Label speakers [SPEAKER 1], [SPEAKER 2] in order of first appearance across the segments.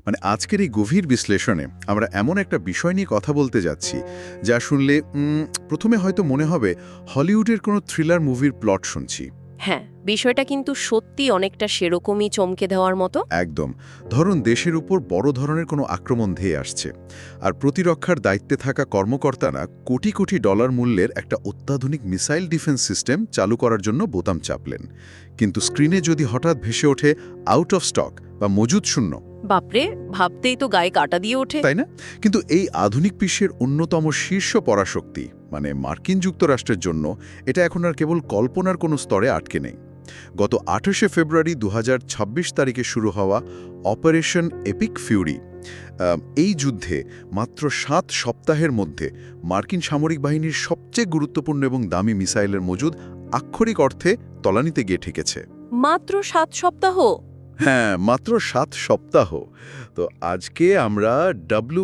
[SPEAKER 1] মানে আজকের এই গভীর বিশ্লেষণে আমরা এমন একটা বিষয় নিয়ে কথা বলতে যাচ্ছি যা শুনলে প্রথমে হয়তো মনে হবে হলিউডের কোনো থ্রিলার মুভির প্লট শুনছি।
[SPEAKER 2] হ্যাঁ, বিষয়টা কিন্তু সত্যি অনেকটা সেরকমই চমকে দেওয়ার মতো।
[SPEAKER 1] একদম। ধরুন দেশের উপর বড় ধরনের কোনো আক্রমণ ধেয়ে আসছে, আর প্রতিরক্ষার দায়িত্বে থাকা কর্মকর্তারা কোটি কোটি ডলার মূল্যের একটা অত্যাধুনিক মিসাইল ডিফেন্স সিস্টেম চালু করার জন্য বোতাম চাপলেন, কিন্তু স্ক্রিনে যদি হঠাৎ ভেসে ওঠে আউট অফ স্টক বা মজুদ শূন্য,
[SPEAKER 2] বাপরে, ভাবতেই তো গায়ে কাটা দিয়ে ওঠে।
[SPEAKER 1] তাই না? কিন্তু এই আধুনিক বিশ্বের অন্যতম শীর্ষ পরাশক্তি মানে মার্কিন যুক্তরাষ্ট্রের জন্য এটা এখন আর কেবল কল্পনার কোনো স্তরে আটকে নেই। গত 28শে ফেব্রুয়ারি 2026 তারিখে শুরু হওয়া অপারেশন এপিক ফিউরি, এই যুদ্ধে মাত্র 7 সপ্তাহের মধ্যে মার্কিন সামরিক বাহিনীর সবচেয়ে গুরুত্বপূর্ণ এবং দামি মিসাইলের মজুদ আক্ষরিক অর্থে তলানিতে গিয়ে ঠেকেছে।
[SPEAKER 2] মাত্র 7 সপ্তাহ?
[SPEAKER 1] হ্যাঁ, মাত্র 7 সপ্তাহ। তো আজকে আমরা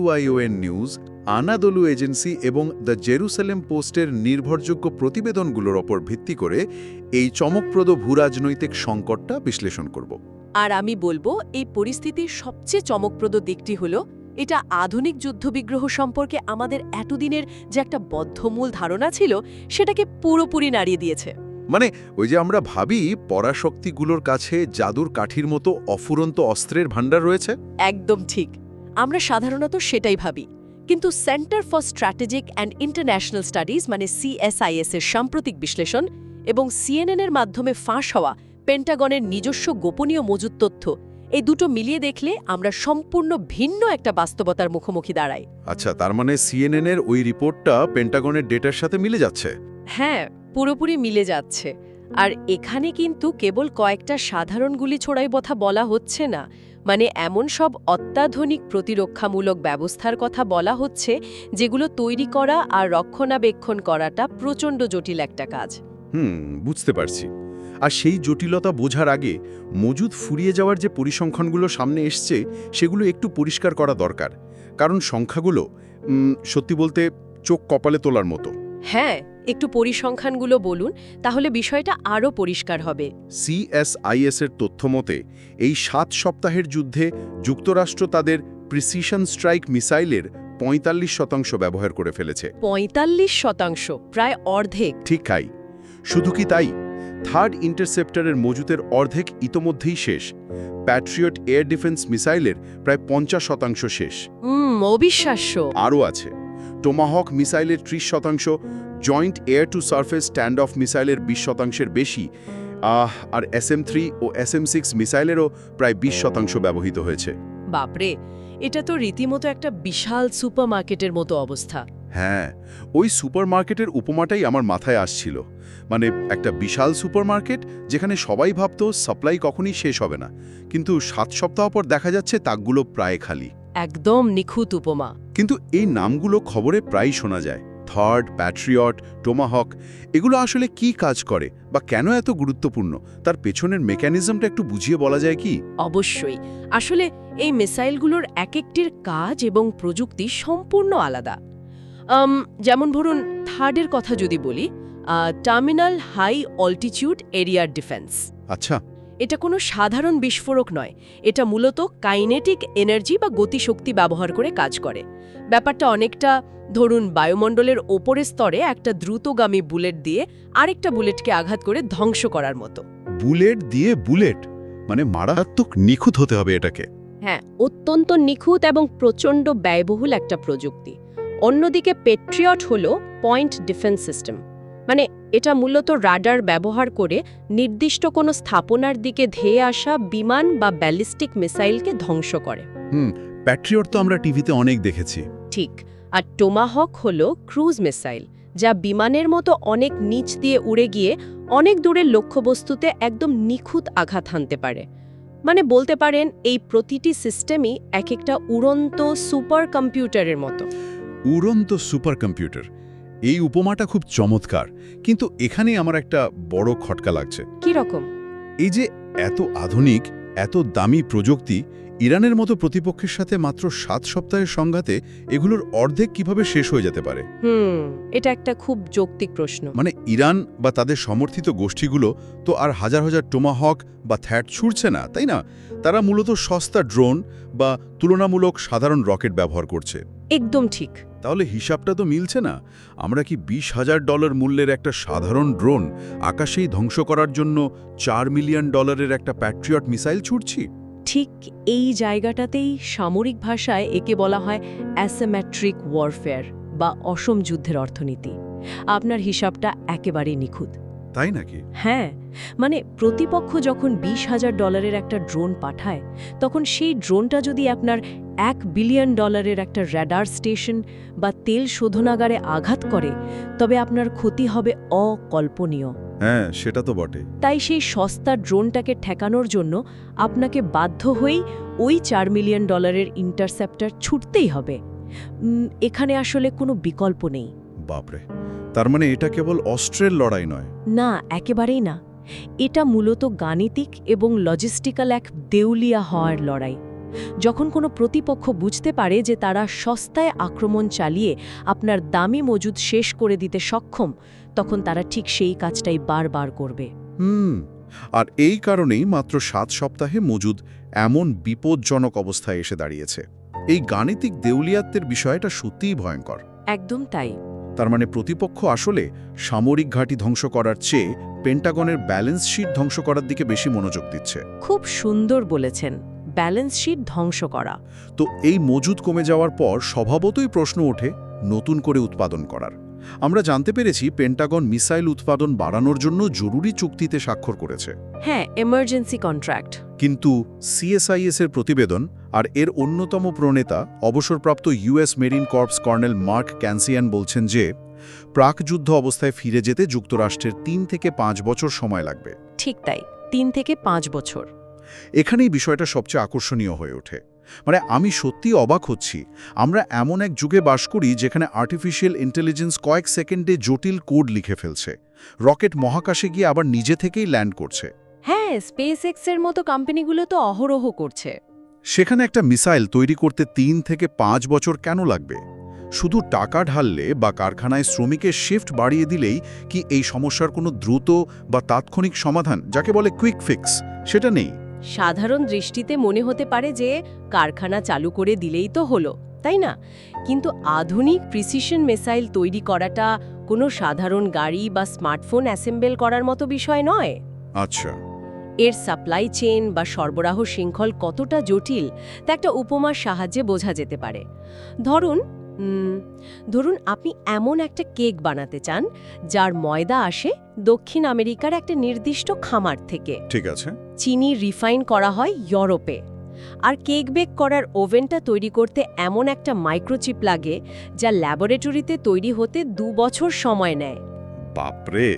[SPEAKER 1] WION নিউজ, আনাদোলু এজেন্সি এবং দ্য জেরুসালেম পোস্টের নির্ভরযোগ্য প্রতিবেদনগুলোর ওপর ভিত্তি করে এই চমকপ্রদ ভূরাজনৈতিক সংকটটা বিশ্লেষণ করব।
[SPEAKER 2] আর আমি বলবো এই পরিস্থিতির সবচেয়ে চমকপ্রদ দিকটি হলো এটা আধুনিক যুদ্ধবিগ্রহ সম্পর্কে আমাদের এতদিনের যে একটা বদ্ধমূল ধারণা ছিল সেটাকে পুরোপুরি নাড়িয়ে দিয়েছে।
[SPEAKER 1] মানে ওই যে আমরা ভাবি পরাশক্তিগুলোর কাছে জাদুর কাঠির মতো অফুরন্ত অস্ত্রের ভাণ্ডার রয়েছে।
[SPEAKER 2] একদম ঠিক, আমরা সাধারণত সেটাই ভাবি, কিন্তু centre for strategic and international studies মানে CSIS এর সাম্প্রতিক বিশ্লেষণ এবং CNN এর মাধ্যমে ফাঁস হওয়া পেন্টাগনের নিজস্ব গোপনীয় মজুদ তথ্য, এই দুটো মিলিয়ে দেখলে আমরা সম্পূর্ণ ভিন্ন একটা বাস্তবতার মুখোমুখি দাঁড়াই।
[SPEAKER 1] আচ্ছা, তার মানে CNN এর ওই রিপোর্টটা পেন্টাগনের ডেটার সাথে মিলে যাচ্ছে?
[SPEAKER 2] হ্যাঁ, পুরোপুরি মিলে যাচ্ছে। আর এখানে কিন্তু কেবল কয়েকটা সাধারণ গুলি ছোড়াই কথা বলা হচ্ছে না, মানে এমন সব অত্যাধুনিক প্রতিরক্ষামূলক ব্যবস্থার কথা বলা হচ্ছে যেগুলো তৈরি করা আর রক্ষণাবেক্ষণ করাটা প্রচণ্ড জটিল একটা কাজ।
[SPEAKER 1] বুঝতে পারছি। আর সেই জটিলতা বোঝার আগে মজুদ ফুরিয়ে যাওয়ার যে পরিসংখ্যানগুলো সামনে এসছে সেগুলো একটু পরিষ্কার করা দরকার, কারণ সংখ্যাগুলো সত্যি বলতে চোখ কপালে তোলার মতো।
[SPEAKER 2] হ্যাঁ, একটু পরিসংখ্যানগুলো বলুন, তাহলে বিষয়টা আরও পরিষ্কার হবে।
[SPEAKER 1] CSIS এর তথ্য মতে এই 7 সপ্তাহের যুদ্ধে যুক্তরাষ্ট্র তাদের প্রিসিশন স্ট্রাইক মিসাইলের 45% ব্যবহার করে ফেলেছে।
[SPEAKER 2] 45%? প্রায় অর্ধেক।
[SPEAKER 1] ঠিক তাই। শুধু কি তাই, থার্ড ইন্টারসেপ্টরের মজুতের অর্ধেক ইতোমধ্যেই শেষ। প্যাট্রিয়ট এয়ার ডিফেন্স মিসাইলের প্রায় 50% শেষ।
[SPEAKER 2] অবিশ্বাস্য।
[SPEAKER 1] আরও আছে, টোমাহক মিসাইলের 30%, joint air to surface stand off মিসাইলের 20%-এর বেশি, আর SM-3 ও SM-6 মিসাইলেরও প্রায় 20% ব্যবহৃত হয়েছে।
[SPEAKER 2] বাপরে, এটা তো রীতিমতো একটা বিশাল সুপারমার্কেটের মতো অবস্থা।
[SPEAKER 1] হ্যাঁ, ওই সুপারমার্কেটের উপমাটাই আমার মাথায় আসছিল। মানে একটা বিশাল সুপারমার্কেট যেখানে সবাই ভাবত সাপ্লাই কখনই শেষ হবে না, কিন্তু 7 সপ্তাহ পর দেখা যাচ্ছে তাকগুলো প্রায় খালি।
[SPEAKER 2] একদম নিখুঁত উপমা।
[SPEAKER 1] কিন্তু এই নামগুলো খবরে প্রায় শোনা যায়, থার্ড, প্যাট্রিয়ট, টোমাহক, এগুলো আসলে কি কাজ করে বা কেন এত গুরুত্বপূর্ণ, তার পেছনের মেকানিজমটা একটু বুঝিয়ে বলা যায় কি?
[SPEAKER 2] অবশ্যই। আসলে এই মিসাইলগুলোর এক একটির কাজ এবং প্রযুক্তি সম্পূর্ণ আলাদা। যেমন ধরুন থার্ডের কথা যদি বলি, টার্মিনাল হাই অল্টিটিউড এরিয়ার ডিফেন্স।
[SPEAKER 1] আচ্ছা।
[SPEAKER 2] এটা কোনো সাধারণ বিস্ফোরক নয়, এটা মূলত কাইনেটিক এনার্জি বা গতিশক্তি ব্যবহার করে কাজ করে। ব্যাপারটা অনেকটা ধরুন বায়ুমণ্ডলের ওপরের স্তরে একটা দ্রুতগামী বুলেট দিয়ে আরেকটা বুলেটকে আঘাত করে ধ্বংস করার মতো।
[SPEAKER 1] বুলেট দিয়ে বুলেট, মানে মারাত্মক নিখুঁত হতে হবে এটাকে।
[SPEAKER 2] হ্যাঁ, অত্যন্ত নিখুঁত এবং প্রচণ্ড ব্যয়বহুল একটা প্রযুক্তি। অন্যদিকে পেট্রিয়ট হলো পয়েন্ট ডিফেন্স সিস্টেম, মানে এটা মূলত রাডার ব্যবহার করে নির্দিষ্ট কোনো স্থাপনার দিকে ধেয়ে আসা বিমান বা ব্যালিস্টিক মিসাইলকে ধ্বংস করে।
[SPEAKER 1] প্যাট্রিয়ট তো আমরা টিভিতে অনেক দেখেছি।
[SPEAKER 2] ঠিক। আর টোমাহক হলো ক্রুজ মিসাইল, যা বিমানের মতো অনেক নিচ দিয়ে উড়ে গিয়ে অনেক দূরের লক্ষ্যবস্তুতে একদম নিখুঁত আঘাত হানতে পারে। মানে বলতে পারেন এই প্রতিটি সিস্টেমই এক একটা উড়ন্ত সুপার কম্পিউটারের মতো।
[SPEAKER 1] উড়ন্ত সুপার কম্পিউটার, এই উপমাটা খুব চমৎকার, কিন্তু এখানেই আমার একটা বড় খটকা লাগছে।
[SPEAKER 2] কি রকম?
[SPEAKER 1] এই যে এত আধুনিক, এত দামি প্রযুক্তি, ইরানের মতো প্রতিপক্ষের সাথে মাত্র 7 সপ্তাহের সংঘাতে এগুলোর অর্ধেক কিভাবে শেষ হয়ে যেতে পারে?
[SPEAKER 2] এটা একটা খুব যৌক্তিক প্রশ্ন।
[SPEAKER 1] মানে ইরান বা তাদের সমর্থিত গোষ্ঠীগুলো তো আর হাজার হাজার টোমাহক বা থ্যাট ছুড়ছে না, তাই না? তারা মূলত সস্তা ড্রোন বা তুলনামূলক সাধারণ রকেট ব্যবহার করছে।
[SPEAKER 2] একদম ঠিক।
[SPEAKER 1] তাহলে হিসাবটা তো মিলছে না। আমরা কি $20,000 মূল্যের একটা সাধারণ ড্রোন আকাশেই ধ্বংস করার জন্য $4 মিলিয়ন একটা প্যাট্রিয়ট মিসাইল ছুটছি?
[SPEAKER 2] ঠিক এই জায়গাটাতেই সামরিক ভাষায় একে বলা হয় অ্যাসিমেট্রিক ওয়ারফেয়ার বা অসম যুদ্ধের অর্থনীতি। আপনার হিসাবটা একেবারেই নিখুঁত।
[SPEAKER 1] তাই নাকি?
[SPEAKER 2] হ্যাঁ, মানে প্রতিপক্ষ যখন $20,000 একটা ড্রোন পাঠায়, তখন সেই ড্রোনটা যদি আপনার $1 বিলিয়ন একটা র্যাডার স্টেশন বা তেল শোধনাগারে আঘাত করে, তবে আপনার ক্ষতি হবে অকল্পনীয়।
[SPEAKER 1] হ্যাঁ, সেটা তো বটে।
[SPEAKER 2] তাই সেই সস্তা ড্রোনটাকে ঠেকানোর জন্য আপনাকে বাধ্য হয়েই ওই $4 মিলিয়ন ইন্টারসেপ্টর ছুটতেই হবে। এখানে আসলে কোনো বিকল্প নেই।
[SPEAKER 1] বাপরে, তার মানে এটা কেবল অস্ত্রের লড়াই নয়?
[SPEAKER 2] না, একেবারেই না। এটা মূলত গাণিতিক এবং লজিস্টিক্যাল এক দেউলিয়া হওয়ার লড়াই। যখন কোনো প্রতিপক্ষ বুঝতে পারে যে তারা সস্তায় আক্রমণ চালিয়ে আপনার দামি মজুদ শেষ করে দিতে সক্ষম, তখন তারা ঠিক সেই কাজটাই বারবার করবে।
[SPEAKER 1] আর এই কারণেই মাত্র 7 সপ্তাহে মজুদ এমন বিপজ্জনক অবস্থায় এসে দাঁড়িয়েছে। এই গাণিতিক দেউলিয়াত্বের বিষয়টা সত্যিই ভয়ঙ্কর।
[SPEAKER 2] একদম তাই।
[SPEAKER 1] তার মানে প্রতিপক্ষ আসলে সামরিক ঘাঁটি ধ্বংস করার চেয়ে পেন্টাগনের ব্যালেন্স শিট ধ্বংস করার দিকে বেশি মনোযোগ দিচ্ছে।
[SPEAKER 2] খুব সুন্দর বলেছেন, ব্যালেন্স শিট ধ্বংস করা।
[SPEAKER 1] তো এই মজুদ কমে যাওয়ার পর স্বভাবতই প্রশ্ন ওঠে নতুন করে উৎপাদন করার। আমরা জানতে পেরেছি পেন্টাগন মিসাইল উৎপাদন বাড়ানোর জন্য জরুরি চুক্তিতে স্বাক্ষর করেছে।
[SPEAKER 2] হ্যাঁ, এমার্জেন্সি কন্ট্রাক্ট।
[SPEAKER 1] কিন্তু সিএসআইএস এর প্রতিবেদন আর এর অন্যতম প্রণেতা অবসরপ্রাপ্ত US Marine Corps colonel Mark Cancian বলছেন যে প্রাক-যুদ্ধ অবস্থায় ফিরে যেতে যুক্তরাষ্ট্রের 3 থেকে 5 বছর সময় লাগবে।
[SPEAKER 2] ঠিক তাই, 3 থেকে 5 বছর।
[SPEAKER 1] এখানেই বিষয়টা সবচেয়ে আকর্ষণীয় হয়ে ওঠে। মানে আমি সত্যি অবাক হচ্ছি, আমরা এমন এক যুগে বাস করি যেখানে আর্টিফিশিয়াল ইন্টেলিজেন্স কয়েক সেকেন্ডে জটিল কোড লিখে ফেলছে, রকেট মহাকাশে গিয়ে আবার নিজে থেকেই ল্যান্ড করছে।
[SPEAKER 2] হ্যাঁ, স্পেস এক্সের মতো কোম্পানিগুলো তো অহরহ করছে।
[SPEAKER 1] সেখানে একটা মিসাইল তৈরি করতে 3 থেকে 5 বছর কেন লাগবে? শুধু টাকা ঢাললে বা কারখানায় শ্রমিকের শিফট বাড়িয়ে দিলেই কি এই সমস্যার কোনো দ্রুত বা তাৎক্ষণিক সমাধান, যাকে বলে কুইক ফিক্স, সেটা নেই?
[SPEAKER 2] সাধারণ দৃষ্টিতে মনে হতে পারে যে কারখানা চালু করে দিলেই তো হলো, তাই না? কিন্তু আধুনিক প্রিসিশন মিসাইল তৈরি করাটা কোনো সাধারণ গাড়ি বা স্মার্টফোন অ্যাসেম্বল করার মতো বিষয় নয়।
[SPEAKER 1] আচ্ছা।
[SPEAKER 2] এর সাপ্লাই চেইন বা সরবরাহ শৃঙ্খল কতটা জটিল তা একটা উপমার সাহায্যে বোঝা যেতে পারে। ধরুন আপনি এমন একটা কেক বানাতে চান যার ময়দা আসে দক্ষিণ আমেরিকার একটা নির্দিষ্ট খামার থেকে।
[SPEAKER 1] ঠিক আছে।
[SPEAKER 2] চিনি রিফাইন করা হয় ইউরোপে। আর কেক বেক করার ওভেনটা তৈরি করতে এমন একটা মাইক্রোচিপ লাগে যা ল্যাবরেটরিতে তৈরি হতে 2 বছর সময় নেয়।
[SPEAKER 1] বাপরে,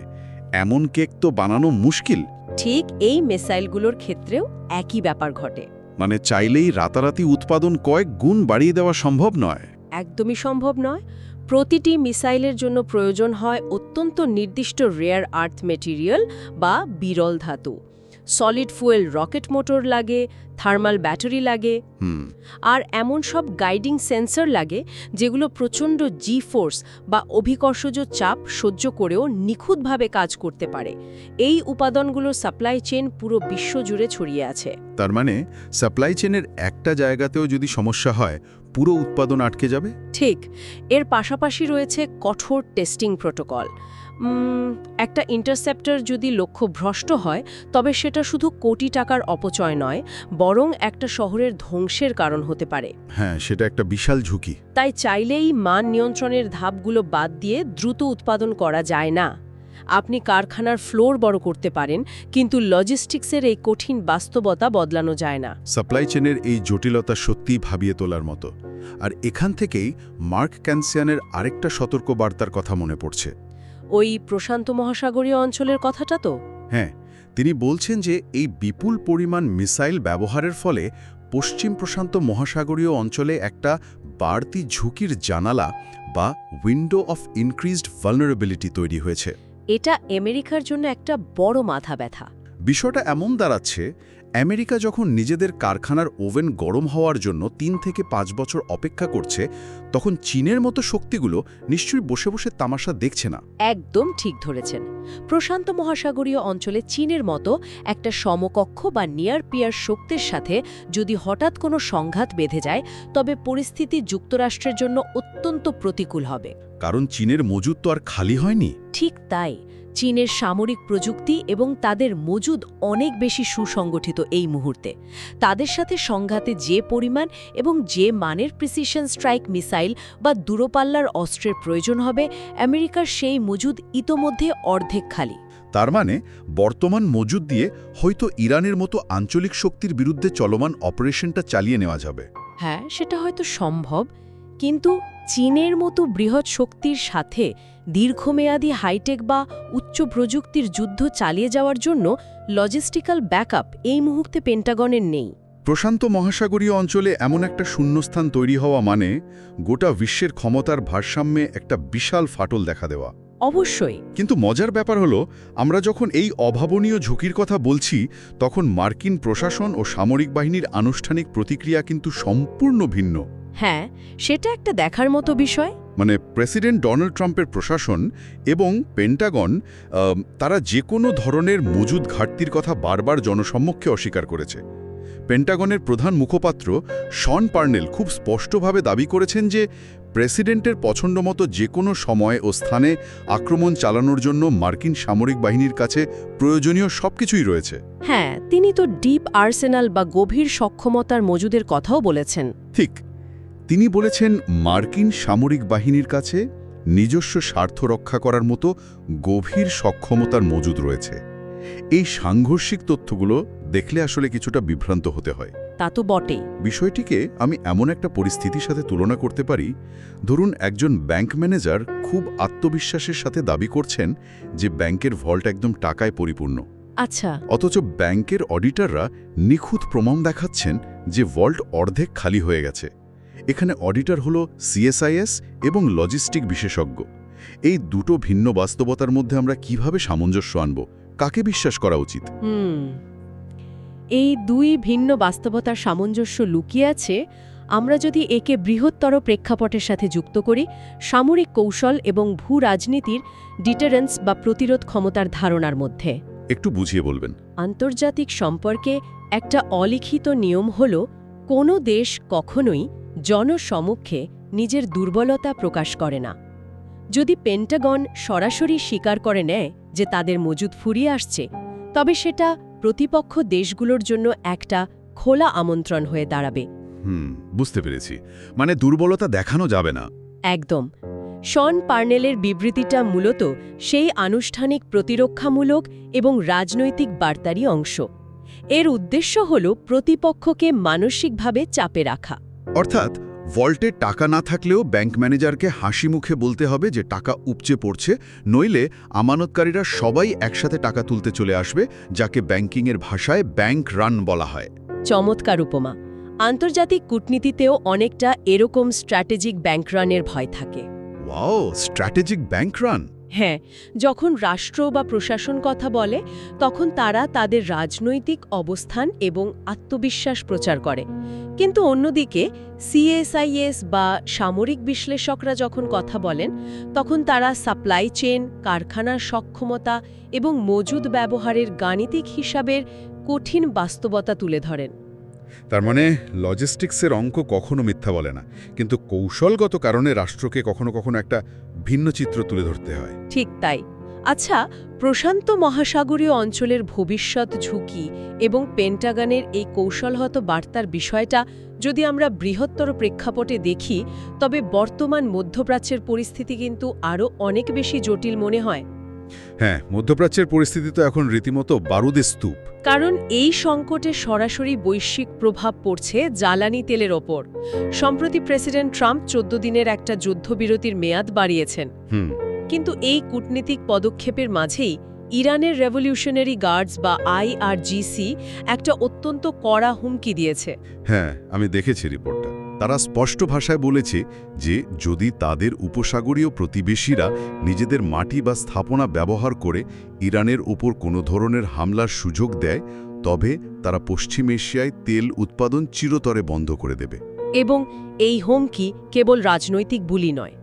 [SPEAKER 1] এমন কেক তো বানানো মুশকিল।
[SPEAKER 2] ঠিক এই মিসাইলগুলোর ক্ষেত্রেও একই ব্যাপার ঘটে।
[SPEAKER 1] মানে চাইলেই রাতারাতি উৎপাদন কয়েক গুণ বাড়িয়ে দেওয়া সম্ভব নয়।
[SPEAKER 2] একদমই সম্ভব নয়। প্রতিটি মিসাইলের জন্য প্রয়োজন হয় অত্যন্ত নির্দিষ্ট রেয়ার আর্থ মেটেরিয়াল বা বিরল ধাতু। সলিড ফুয়েল রকেট মোটর লাগে, থার্মাল ব্যাটারি লাগে, আর এমন সব গাইডিং সেন্সর লাগে যেগুলো প্রচণ্ড জি ফোর্স বা অভিকর্ষজ চাপ সহ্য করেও নিখুঁতভাবে কাজ করতে পারে। এই উপাদানগুলোর সাপ্লাই চেইন পুরো বিশ্ব জুড়ে ছড়িয়ে আছে।
[SPEAKER 1] তার মানে সাপ্লাই চেইনের একটা জায়গাতেও যদি সমস্যা হয়, পুরো উৎপাদন আটকে যাবে?
[SPEAKER 2] ঠিক। এর পাশাপাশি রয়েছে কঠোর টেস্টিং প্রোটোকল। একটা ইন্টারসেপ্টর যদি লক্ষ্য ভ্রষ্ট হয়, তবে সেটা শুধু কোটি টাকার অপচয় নয়, বরং একটা শহরের ধ্বংসের কারণ হতে পারে।
[SPEAKER 1] হ্যাঁ, সেটা একটা বিশাল ঝুঁকি।
[SPEAKER 2] তাই চাইলেই মান নিয়ন্ত্রণের ধাপগুলো বাদ দিয়ে দ্রুত উৎপাদন করা যায় না। আপনি কারখানার ফ্লোর বড় করতে পারেন, কিন্তু লজিস্টিক্সের এই কঠিন বাস্তবতা বদলানো যায় না।
[SPEAKER 1] সাপ্লাই চেনের এই জটিলতা সত্যিই ভাবিয়ে তোলার মতো। আর এখান থেকেই মার্ক ক্যান্সিয়ানের আরেকটা সতর্কবার্তার কথা মনে পড়ছে।
[SPEAKER 2] ওই প্রশান্ত মহাসাগরীয় অঞ্চলের কথাটা তো?
[SPEAKER 1] হ্যাঁ, তিনি বলছেন যে এই বিপুল পরিমাণ মিসাইল ব্যবহারের ফলে পশ্চিম প্রশান্ত মহাসাগরীয় অঞ্চলে একটা বাড়তি ঝুঁকির জানালা বা উইন্ডো অফ ইনক্রিজড ভালনারেবিলিটি তৈরি হয়েছে।
[SPEAKER 2] এটা আমেরিকার জন্য একটা বড় মাথা ব্যথা।
[SPEAKER 1] বিষয়টা এমন দাঁড়াচ্ছে, আমেরিকা যখন নিজেদের কারখানার ওভেন গরম হওয়ার জন্য 3 থেকে 5 বছর অপেক্ষা করছে, তখন চীনের মতো শক্তিগুলো নিশ্চয়ই বসে বসে তামাশা দেখছে না।
[SPEAKER 2] একদম ঠিক ধরেছেন। প্রশান্ত মহাসাগরীয় অঞ্চলে চীনের মতো একটা সমকক্ষ বা নিয়ার পিয়ার শক্তির সাথে যদি হঠাৎ কোনো সংঘাত বেঁধে যায়, তবে পরিস্থিতি যুক্তরাষ্ট্রের জন্য অত্যন্ত প্রতিকূল হবে।
[SPEAKER 1] কারণ চীনের মজুদ তো আর খালি হয়নি।
[SPEAKER 2] ঠিক তাই। চীনের সামরিক প্রযুক্তি এবং তাদের মজুদ অনেক বেশি সুসংগঠিত এই মুহূর্তে। তাদের সাথে সংঘাতে যে পরিমাণ এবং যে মানের প্রিসিশন স্ট্রাইক মিসাইল বা দূরপাল্লার অস্ত্রের প্রয়োজন হবে, আমেরিকার সেই মজুদ ইতোমধ্যে অর্ধেক খালি।
[SPEAKER 1] তার মানে বর্তমান মজুদ দিয়ে হয়তো ইরানের মতো আঞ্চলিক শক্তির বিরুদ্ধে চলমান অপারেশনটা চালিয়ে নেওয়া যাবে।
[SPEAKER 2] হ্যাঁ, সেটা হয়তো সম্ভব, কিন্তু চীনের মতো বৃহৎ শক্তির সাথে দীর্ঘমেয়াদী হাইটেক বা উচ্চ প্রযুক্তির যুদ্ধ চালিয়ে যাওয়ার জন্য লজিস্টিক্যাল ব্যাকআপ এই মুহূর্তে পেন্টাগনের নেই।
[SPEAKER 1] প্রশান্ত মহাসাগরীয় অঞ্চলে এমন একটা শূন্যস্থান তৈরি হওয়া মানে গোটা বিশ্বের ক্ষমতার ভারসাম্যে একটা বিশাল ফাটল দেখা দেওয়া।
[SPEAKER 2] অবশ্যই।
[SPEAKER 1] কিন্তু মজার ব্যাপার হলো, আমরা যখন এই অভাবনীয় ঝুঁকির কথা বলছি, তখন মার্কিন প্রশাসন ও সামরিক বাহিনীর আনুষ্ঠানিক প্রতিক্রিয়া কিন্তু সম্পূর্ণ ভিন্ন।
[SPEAKER 2] হ্যাঁ, সেটা একটা দেখার মতো বিষয়।
[SPEAKER 1] মানে প্রেসিডেন্ট ডোনাল্ড ট্রাম্পের প্রশাসন এবং পেন্টাগন তারা যে কোনো ধরনের মজুদ ঘাটতির কথা বারবার জনসম্মুখে অস্বীকার করেছে। পেন্টাগনের প্রধান মুখপাত্র শন পার্নেল খুব স্পষ্টভাবে দাবি করেছেন যে প্রেসিডেন্টের পছন্দমতো যে কোনো সময় ও স্থানে আক্রমণ চালানোর জন্য মার্কিন সামরিক বাহিনীর কাছে প্রয়োজনীয় সবকিছুই রয়েছে।
[SPEAKER 2] হ্যাঁ, তিনি তো ডিপ আর্সেনাল বা গভীর সক্ষমতার মজুদের কথাও বলেছেন।
[SPEAKER 1] ঠিক, তিনি বলেছেন মার্কিন সামরিক বাহিনীর কাছে নিজস্ব স্বার্থ রক্ষা করার মতো গভীর সক্ষমতার মজুদ রয়েছে। এই সাংঘর্ষিক তথ্যগুলো দেখলে আসলে কিছুটা বিভ্রান্ত হতে হয়।
[SPEAKER 2] তা তো বটেই।
[SPEAKER 1] বিষয়টিকে আমি এমন একটা পরিস্থিতির সাথে তুলনা করতে পারি, ধরুন একজন ব্যাংক ম্যানেজার খুব আত্মবিশ্বাসের সাথে দাবি করছেন যে ব্যাংকের ভল্ট একদম টাকায় পরিপূর্ণ।
[SPEAKER 2] আচ্ছা।
[SPEAKER 1] অথচ ব্যাংকের অডিটররা নিখুঁত প্রমাণ দেখাচ্ছেন যে ভল্ট অর্ধেক খালি হয়ে গেছে। এখানে অডিটর হলো সিএসআইএস এবং লজিস্টিক বিশেষজ্ঞ। এই দুটো ভিন্ন বাস্তবতার মধ্যে আমরা কিভাবে সামঞ্জস্য আনব? কাকে বিশ্বাস করা উচিত?
[SPEAKER 2] এই দুই ভিন্ন বাস্তবতার সামঞ্জস্য লুকিয়ে আছে, আমরা যদি একে বৃহত্তর প্রেক্ষাপটের সাথে যুক্ত করি, সামরিক কৌশল এবং ভূ রাজনীতির ডিটারেন্স বা প্রতিরোধ ক্ষমতার ধারণার মধ্যে।
[SPEAKER 1] একটু বুঝিয়ে বলবেন।
[SPEAKER 2] আন্তর্জাতিক সম্পর্কে একটা অলিখিত নিয়ম হল, কোনো দেশ কখনোই জনসমক্ষে নিজের দুর্বলতা প্রকাশ করে না। যদি পেন্টাগন সরাসরি স্বীকার করে নেয় যে তাদের মজুদ ফুরিয়ে আসছে, তবে সেটা প্রতিপক্ষ দেশগুলোর জন্য একটা খোলা আমন্ত্রণ হয়ে দাঁড়াবে।
[SPEAKER 1] বুঝতে পেরেছি, মানে দুর্বলতা দেখানো যাবে না।
[SPEAKER 2] একদম। শন পার্নেলের বিবৃতিটা মূলত সেই আনুষ্ঠানিক প্রতিরক্ষামূলক এবং রাজনৈতিক বার্তারই অংশ। এর উদ্দেশ্য হল প্রতিপক্ষকে মানসিকভাবে চাপে রাখা।
[SPEAKER 1] অর্থাৎ ভল্টে টাকা না থাকলেও ব্যাংক ম্যানেজারকে হাসি মুখে বলতে হবে যে টাকা উপচে পড়ছে, নইলে আমানতকারীরা সবাই একসাথে টাকা তুলতে চলে আসবে, যাকে ব্যাংকিংয়ের ভাষায় ব্যাংক রান বলা হয়।
[SPEAKER 2] চমৎকার উপমা। আন্তর্জাতিক কূটনীতিতেও অনেকটা এরকম স্ট্র্যাটেজিক ব্যাংক রানের ভয় থাকে।
[SPEAKER 1] Wow, strategic bank run!
[SPEAKER 2] হ্যাঁ, যখন রাষ্ট্র বা প্রশাসন কথা বলে, তখন তারা তাদের রাজনৈতিক অবস্থান এবং আত্মবিশ্বাস প্রচার করে। কিন্তু অন্যদিকে সিএসআইএস বা সামরিক বিশ্লেষকরা যখন কথা বলেন, তখন তারা সাপ্লাই চেন, কারখানার সক্ষমতা এবং মজুদ ব্যবহারের গাণিতিক হিসাবের কঠিন বাস্তবতা তুলে ধরেন।
[SPEAKER 1] তার মানে লজিস্টিক্সের অঙ্ক কখনো মিথ্যা বলে না, কিন্তু কৌশলগত কারণে রাষ্ট্রকে কখনো কখনো একটা ভিন্ন চিত্র তুলে ধরতে হয়।
[SPEAKER 2] ঠিক তাই। আচ্ছা, প্রশান্ত মহাসাগরীয় অঞ্চলের ভবিষ্যৎ ঝুঁকি এবং পেন্টাগনের এই কৌশলগত বার্তার বিষয়টা যদি আমরা বৃহত্তর প্রেক্ষাপটে দেখি, তবে বর্তমান মধ্যপ্রাচ্যের পরিস্থিতি কিন্তু আরও অনেক বেশি জটিল মনে হয়।
[SPEAKER 1] হ্যাঁ, মধ্যপ্রাচ্যের পরিস্থিতি তো এখন রীতিমতো বারুদের স্তূপ।
[SPEAKER 2] কারণ এই সংকটে সরাসরি বৈশ্বিক প্রভাব পড়ছে জ্বালানি তেলের ওপর। সম্প্রতি প্রেসিডেন্ট ট্রাম্প 14 দিনের একটা যুদ্ধবিরতির মেয়াদ বাড়িয়েছেন। কিন্তু এই কূটনীতিক পদক্ষেপের মাঝেই ইরানের রেভলিউশনারি গার্ডস বা IRGC একটা অত্যন্ত কড়া হুমকি দিয়েছে।
[SPEAKER 1] হ্যাঁ, আমি দেখেছি রিপোর্টটা। তারা স্পষ্ট ভাষায় বলেছে যে যদি তাদের উপসাগরীয় প্রতিবেশীরা নিজেদের মাটি বা স্থাপনা ব্যবহার করে ইরানের ওপর কোনো ধরনের হামলার সুযোগ দেয়, তবে তারা পশ্চিম এশিয়ায় তেল উৎপাদন চিরতরে বন্ধ করে দেবে।
[SPEAKER 2] এবং এই হুমকি কেবল রাজনৈতিক বুলি নয়,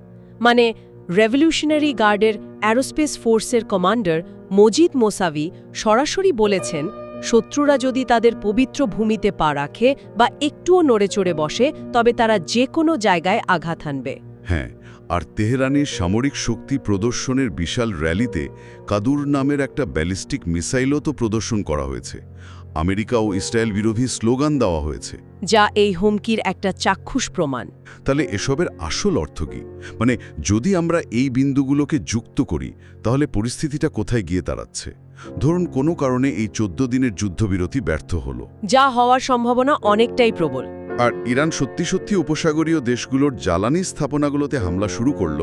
[SPEAKER 2] মানে রেভলিউশনারি গার্ডের অ্যারোস্পেস ফোর্সের কমান্ডার মজিদ মোসাভি সরাসরি বলেছেন, শত্রুরা যদি তাদের পবিত্র ভূমিতে পা রাখে বা একটুও নড়েচড়ে বসে, তবে তারা যে কোনো জায়গায় আঘাত হানবে।
[SPEAKER 1] হ্যাঁ, আর তেহরানের সামরিক শক্তি প্রদর্শনের বিশাল র্যালিতে কাদুর নামের একটা ব্যালিস্টিক মিসাইলও তো প্রদর্শন করা হয়েছে। আমেরিকা ও ইসরায়েল বিরোধী স্লোগান দেওয়া হয়েছে,
[SPEAKER 2] যা এই হুমকির একটা চাক্ষুষ প্রমাণ।
[SPEAKER 1] তাহলে এসবের আসল অর্থ কি? মানে যদি আমরা এই বিন্দুগুলোকে যুক্ত করি, তাহলে পরিস্থিতিটা কোথায় গিয়ে দাঁড়াচ্ছে? ধরুন কোনো কারণে এই 14 দিনের যুদ্ধবিরতি ব্যর্থ হলো,
[SPEAKER 2] যা হওয়ার সম্ভাবনা অনেকটাই প্রবল।
[SPEAKER 1] আর ইরান সত্যি সত্যি উপসাগরীয় দেশগুলোর জ্বালানি স্থাপনাগুলোতে হামলা শুরু করল।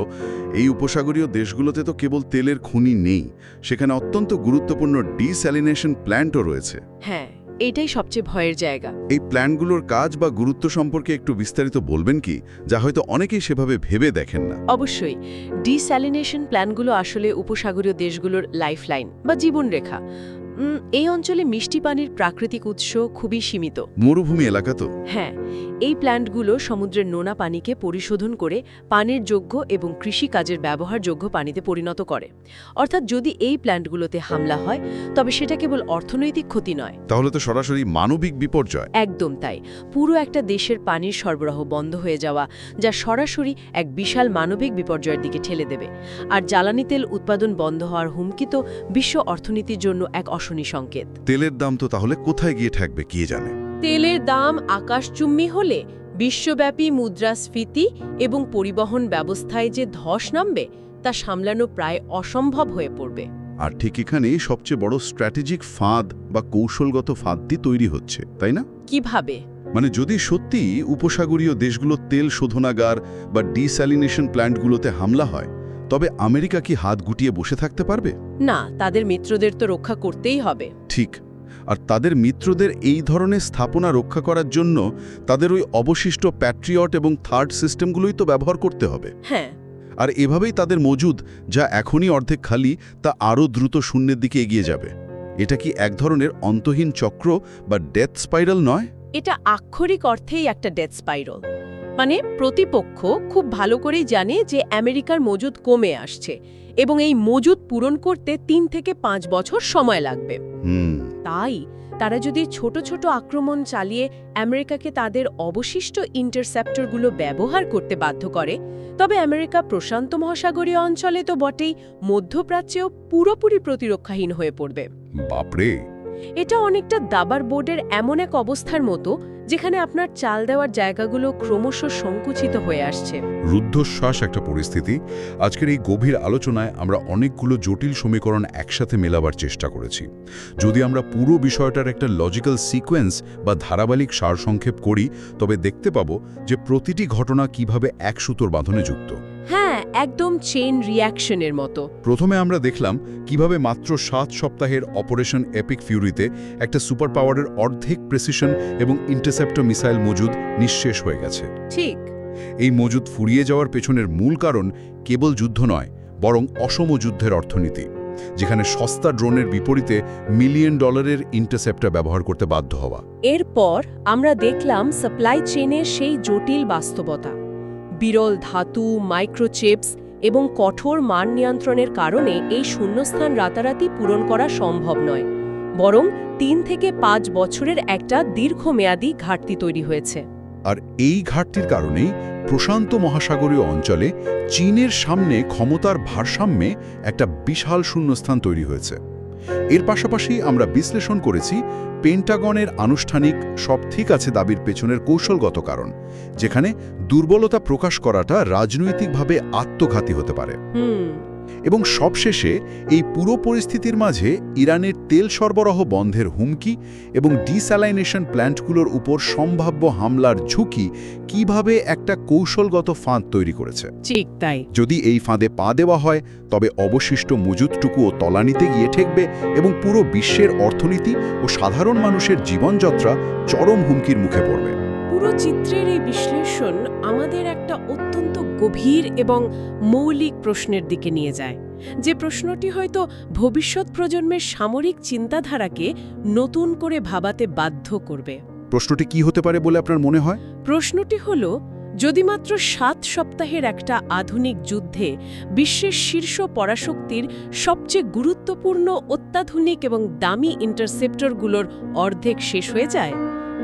[SPEAKER 1] এই উপসাগরীয় দেশগুলোতে তো কেবল তেলের খনি নেই, সেখানে অত্যন্ত গুরুত্বপূর্ণ ডিস্যালিনেশন প্ল্যান্টও রয়েছে।
[SPEAKER 2] হ্যাঁ, এটাই সবচেয়ে ভয়ের জায়গা।
[SPEAKER 1] এই প্ল্যান্টগুলোর কাজ বা গুরুত্ব সম্পর্কে একটু বিস্তারিত বলবেন কি, যা হয়তো অনেকেই সেভাবে ভেবে দেখেন না?
[SPEAKER 2] অবশ্যই। ডিস্যালিনেশন প্ল্যানগুলো আসলে উপসাগরীয় দেশগুলোর লাইফলাইন বা জীবনরেখা। এই অঞ্চলে মিষ্টি পানির প্রাকৃতিক উৎস খুবই সীমিত।
[SPEAKER 1] মরুভূমি এলাকা তো।
[SPEAKER 2] হ্যাঁ, এই প্ল্যান্টগুলো সমুদ্রের নোনা পানিকে পরিশোধন করে পানির যোগ্য এবং কৃষিকাজের ব্যবহারযোগ্য পানিতে পরিণত করে। অর্থাৎ যদি এই প্ল্যান্টগুলোতে হামলা হয়, তবে সেটা কেবল অর্থনৈতিক ক্ষতি নয়,
[SPEAKER 1] তাহলে তো সরাসরি মানবিক বিপর্যয়।
[SPEAKER 2] একদম তাই। পুরো একটা দেশের পানির সরবরাহ বন্ধ হয়ে যাওয়া, যা সরাসরি এক বিশাল মানবিক বিপর্যয়ের দিকে ঠেলে দেবে। আর জ্বালানি তেল উৎপাদন বন্ধ হওয়ার হুমকি তো বিশ্ব অর্থনীতির জন্য এক অশনি সংকেত।
[SPEAKER 1] তেলের দাম তো তাহলে কোথায় গিয়ে ঠেকবে কে জানে?
[SPEAKER 2] তেলের দাম আকাশচুম্বী হলে বিশ্বব্যাপী মুদ্রাস্ফীতি এবং পরিবহন ব্যবস্থায় যে ধস নামবে, তা সামলানো প্রায় অসম্ভব হয়ে পড়বে।
[SPEAKER 1] আর ঠিক এখানেই সবচেয়ে বড় স্ট্র্যাটেজিক ফাঁদ বা কৌশলগত ফাঁদটি তৈরি হচ্ছে, তাই না?
[SPEAKER 2] কিভাবে?
[SPEAKER 1] মানে যদি সত্যি উপসাগরীয় দেশগুলো তেল শোধনাগার বা ডিস্যালিনেশন প্ল্যান্টগুলোতে হামলা হয়, তবে আমেরিকা কি হাত গুটিয়ে বসে থাকতে পারবে?
[SPEAKER 2] না, তাদের মিত্রদের তো রক্ষা করতেই হবে।
[SPEAKER 1] ঠিক। আর তাদের মিত্রদের এই ধরনের স্থাপনা রক্ষা করার জন্য তাদের ওই অবশিষ্ট প্যাট্রিয়ট এবং থার্ড সিস্টেমগুলোই তো ব্যবহার করতে হবে।
[SPEAKER 2] হ্যাঁ,
[SPEAKER 1] আর এভাবেই তাদের মজুদ, যা এখনই অর্ধেক খালি, তা আরও দ্রুত শূন্যের দিকে এগিয়ে যাবে। এটা কি এক ধরনের অন্তহীন চক্র বা ডেথ স্পাইরাল নয়?
[SPEAKER 2] এটা আক্ষরিক অর্থেই একটা ডেথ স্পাইরাল। মানে প্রতিপক্ষ খুব ভালো করেই জানে যে আমেরিকার মজুদ কমে আসছে এবং এই মজুদ পূরণ করতে 3 থেকে 5 বছর সময় লাগবে। তাই তারা যদি ছোট ছোট আক্রমণ চালিয়ে আমেরিকাকে তাদের অবশিষ্ট ইন্টারসেপ্টরগুলো ব্যবহার করতে বাধ্য করে, তবে আমেরিকা প্রশান্ত মহাসাগরীয় অঞ্চলে তো বটেই, মধ্যপ্রাচ্যেও পুরোপুরি প্রতিরক্ষাহীন হয়ে পড়বে।
[SPEAKER 1] বাপরে!
[SPEAKER 2] এটা অনেকটা দাবার বোর্ডের এমন এক অবস্থার মতো, যেখানে আপনার চাল দেওয়ার জায়গাগুলো ক্রমশ সংকুচিত হয়ে আসছে।
[SPEAKER 1] রুদ্ধশ্বাস একটা পরিস্থিতি। আজকের এই গভীর আলোচনায় আমরা অনেকগুলো জটিল সমীকরণ একসাথে মেলাবার চেষ্টা করেছি। যদি আমরা পুরো বিষয়টার একটা লজিক্যাল সিকোয়েন্স বা ধারাবাহিক সারসংক্ষেপ করি, তবে দেখতে পাবো যে প্রতিটি ঘটনা কিভাবে এক সুতোর বাঁধনে যুক্ত।
[SPEAKER 2] হ্যাঁ, একদম চেইন রিঅ্যাকশনের মতো।
[SPEAKER 1] প্রথমে আমরা দেখলাম কিভাবে মাত্র 7 সপ্তাহের অপারেশন এপিক ফিউরিতে একটা সুপার পাওয়ারের অর্ধেক প্রেসিশন এবং ইন্টারসেপ্টর মিসাইল মজুদ নিঃশেষ হয়ে গেছে।
[SPEAKER 2] ঠিক।
[SPEAKER 1] এই মজুদ ফুরিয়ে যাওয়ার পেছনের মূল কারণ কেবল যুদ্ধ নয়, বরং অসম যুদ্ধের অর্থনীতি, যেখানে সস্তা ড্রোনের বিপরীতে $মিলিয়ন ইন্টারসেপ্টর ব্যবহার করতে বাধ্য হওয়া।
[SPEAKER 2] এরপর আমরা দেখলাম সাপ্লাই চেইনের সেই জটিল বাস্তবতা। বিরল ধাতু, মাইক্রোচিপস এবং কঠোর মান নিয়ন্ত্রণের কারণে এই শূন্যস্থান রাতারাতি পূরণ করা সম্ভব নয়, বরং 3 থেকে 5 বছরের একটা দীর্ঘমেয়াদী ঘাটতি তৈরি হয়েছে।
[SPEAKER 1] আর এই ঘাটতির কারণেই প্রশান্ত মহাসাগরীয় অঞ্চলে চীনের সামনে ক্ষমতার ভারসাম্যে একটা বিশাল শূন্যস্থান তৈরি হয়েছে। এর পাশাপাশি আমরা বিশ্লেষণ করেছি পেন্টাগনের আনুষ্ঠানিক সব ঠিক আছে দাবির পেছনের কৌশলগত কারণ, যেখানে দুর্বলতা প্রকাশ করাটা রাজনৈতিকভাবে আত্মঘাতী হতে পারে। এবং সবশেষে এই পুরো পরিস্থিতির মাঝে ইরানের তেল সরবরাহ বন্ধের হুমকি এবং ডিস্যালাইনেশন প্ল্যান্টগুলোর উপর সম্ভাব্য হামলার ঝুঁকি কিভাবে একটা কৌশলগত ফাঁদ তৈরি করেছে।
[SPEAKER 2] ঠিক তাই।
[SPEAKER 1] যদি এই ফাঁদে পা দেওয়া হয়, তবে অবশিষ্ট মজুদটুকুও তলানিতে গিয়ে ঠেকবে এবং পুরো বিশ্বের অর্থনীতি ও সাধারণ মানুষের জীবনযাত্রা চরম হুমকির মুখে পড়বে।
[SPEAKER 2] পুরো
[SPEAKER 3] পুরো চিত্রের এই বিশ্লেষণ আমাদের একটা অত্যন্ত গভীর এবং মৌলিক প্রশ্নের দিকে নিয়ে যায়, যে প্রশ্নটি হয়তো ভবিষ্যৎ প্রজন্মের সামরিক চিন্তাধারাকে নতুন করে ভাবাতে বাধ্য করবে।
[SPEAKER 1] প্রশ্নটি কি হতে পারে বলে আপনার মনে হয়?
[SPEAKER 3] প্রশ্নটি হল, যদি মাত্র 7 সপ্তাহের একটা আধুনিক যুদ্ধে বিশ্বের শীর্ষ পরাশক্তির সবচেয়ে গুরুত্বপূর্ণ অত্যাধুনিক এবং দামি ইন্টারসেপ্টরগুলোর অর্ধেক শেষ হয়ে যায়,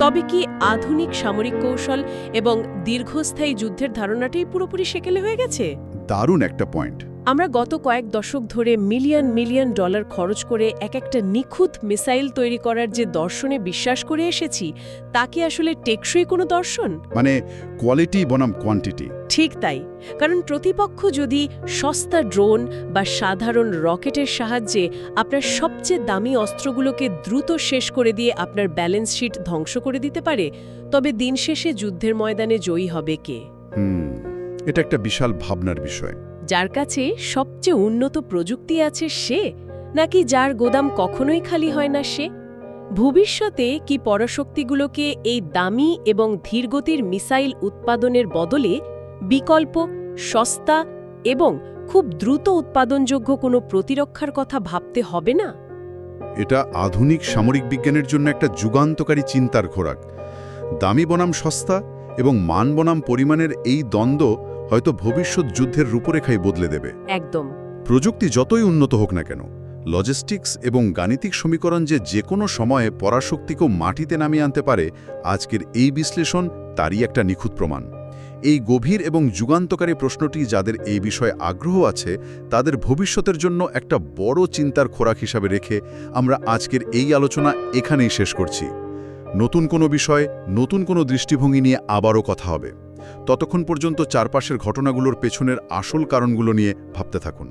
[SPEAKER 3] তবে কি আধুনিক সামরিক কৌশল এবং দীর্ঘস্থায়ী যুদ্ধের ধারণাটাই পুরোপুরি সেকেলে হয়ে গেছে?
[SPEAKER 1] দারুণ একটা পয়েন্ট।
[SPEAKER 3] আমরা গত কয়েক দশক ধরে মিলিয়ন মিলিয়ন ডলার খরচ করে একটা নিখুঁত মিসাইল তৈরি করার যে দর্শনে বিশ্বাস করে এসেছি, তা কি আসলে টেকসই কোনো দর্শন?
[SPEAKER 1] মানে কোয়ালিটি বনাম কোয়ান্টিটি।
[SPEAKER 3] ঠিক তাই, কারণ প্রতিপক্ষ যদি সস্তা ড্রোন বা সাধারণ রকেটের সাহায্যে আপনার সবচেয়ে দামি অস্ত্রগুলোকে দ্রুত শেষ করে দিয়ে আপনার ব্যালেন্স শিট ধ্বংস করে দিতে পারে, তবে দিন শেষে যুদ্ধের ময়দানে জয়ী হবে কে?
[SPEAKER 1] এটা একটা বিশাল ভাবনার বিষয়।
[SPEAKER 3] যার কাছে সবচেয়ে উন্নত প্রযুক্তি আছে সে, নাকি যার গোদাম কখনোই খালি হয় না সে? ভবিষ্যতে কি পরাশক্তিগুলোকে এই দামি এবং ধীরগতির মিসাইল উৎপাদনের বদলে বিকল্প, সস্তা এবং খুব দ্রুত উৎপাদনযোগ্য কোনো প্রতিরক্ষার কথা ভাবতে হবে না?
[SPEAKER 1] এটা আধুনিক সামরিক বিজ্ঞানের জন্য একটা যুগান্তকারী চিন্তার খোরাক। দামি বনাম সস্তা এবং মান বনাম পরিমাণের এই দ্বন্দ্ব হয়তো ভবিষ্যৎ যুদ্ধের রূপরেখাই বদলে দেবে।
[SPEAKER 3] একদম।
[SPEAKER 1] প্রযুক্তি যতই উন্নত হোক না কেন, লজিস্টিক্স এবং গাণিতিক সমীকরণ যে কোনো সময়ে পরাশক্তিকেও মাটিতে নামিয়ে আনতে পারে, আজকের এই বিশ্লেষণ তারই একটা নিখুঁত প্রমাণ। এই গভীর এবং যুগান্তকারী প্রশ্নটি যাদের এই বিষয়ে আগ্রহ আছে, তাদের ভবিষ্যতের জন্য একটা বড় চিন্তার খোরাক হিসাবে রেখে আমরা আজকের এই আলোচনা এখানেই শেষ করছি। নতুন কোনো বিষয়, নতুন কোনো দৃষ্টিভঙ্গি নিয়ে আবারও কথা হবে। ততক্ষণ পর্যন্ত চারপাশের ঘটনাগুলোর পেছনের আসল কারণগুলো নিয়ে ভাবতে থাকুন।